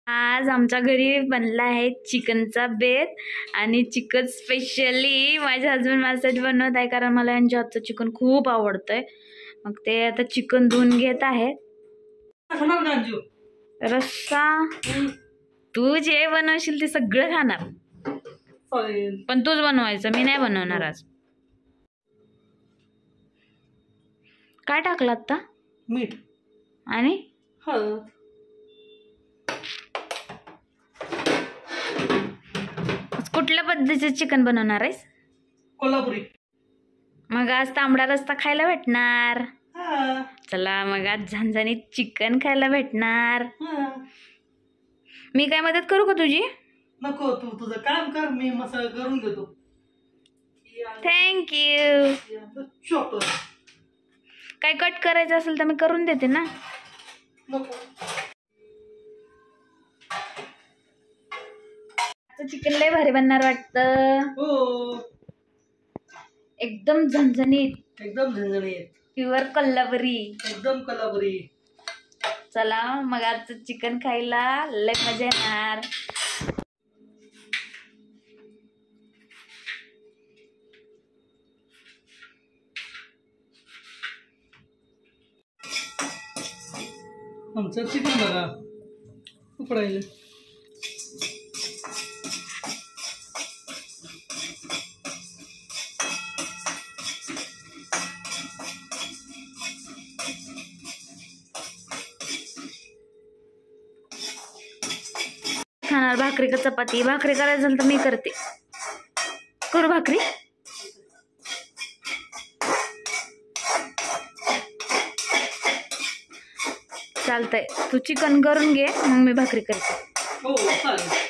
आज आमच्या घरी बनला आहे चिकनचा बेत आणि चिकन स्पेशली माझ्या हजबंड माझ्यासाठी बनवत आहे, कारण मला यांच्या हातचं चिकन खूप आवडतंय. मग ते आता चिकन धुवून घेत आहे. रस्सा तू जे बनवशील ते सगळं खाणार, पण तूच बनवायचं, मी नाही बनवणार आज. काय टाकलं आता? मीठ आणि कुठल्या पद्धतीचे चिकन बनवणार आहेस? कोल्हापुरी. मग आज तांबडा रस्सा खायला भेटणार. चला मग आज झणझणीत चिकन खायला भेटणार. मी काय मदत करू का तुझी? नको, तू तुझं काम कर, मी मसाला करून घेतो. थँक्यू. चॉपर काय कट करायचं असेल तर मी करून देते ना. नको. चिकन लय भारी बनणार वाटतं. हो, एकदम झणझणीत, एकदम झणझणीत, प्युअर कोल्हापुरी, एकदम कोल्हापुरी. चला मग आज चिकन खायला लय मजा येणार. आमचं चिकन बघा उकडायला. खाणार भाकरी का चपाती? भाकरी करायचं असेल तर मी करते. करू भाकरी? चालतंय, तू चिकन करून घे, मग मी भाकरी करते. हो चालेल.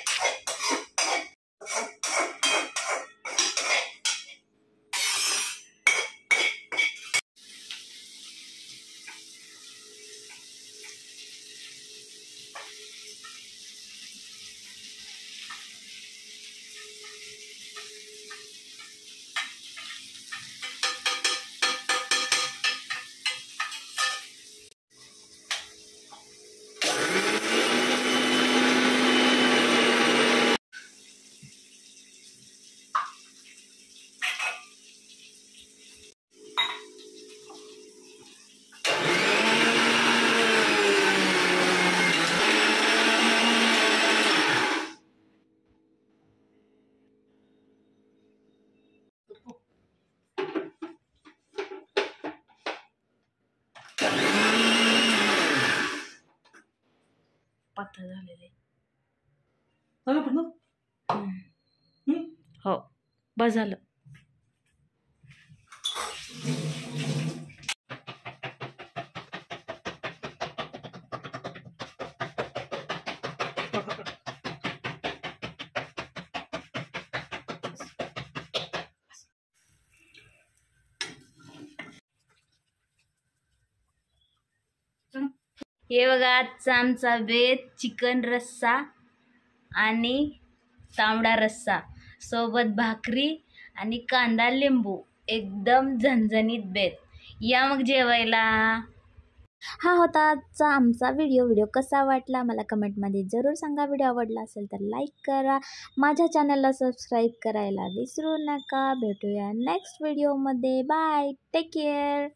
पातळ झालेले. हो बस झालं. हे बघा आजचा आमचा बेत, चिकन रस्सा आणि तांबडा रस्सा सोबत भाकरी आणि कांदा लिंबू, एकदम झणझणीत बेत. या मग जेवायला. हा होता आजचा आमचा व्हिडिओ कसा वाटला मला कमेंटमध्ये जरूर सांगा. व्हिडिओ आवडला असेल तर लाईक करा, माझ्या चॅनलला सबस्क्राईब करायला विसरू नका. भेटूया नेक्स्ट व्हिडिओमध्ये. Bye, take care.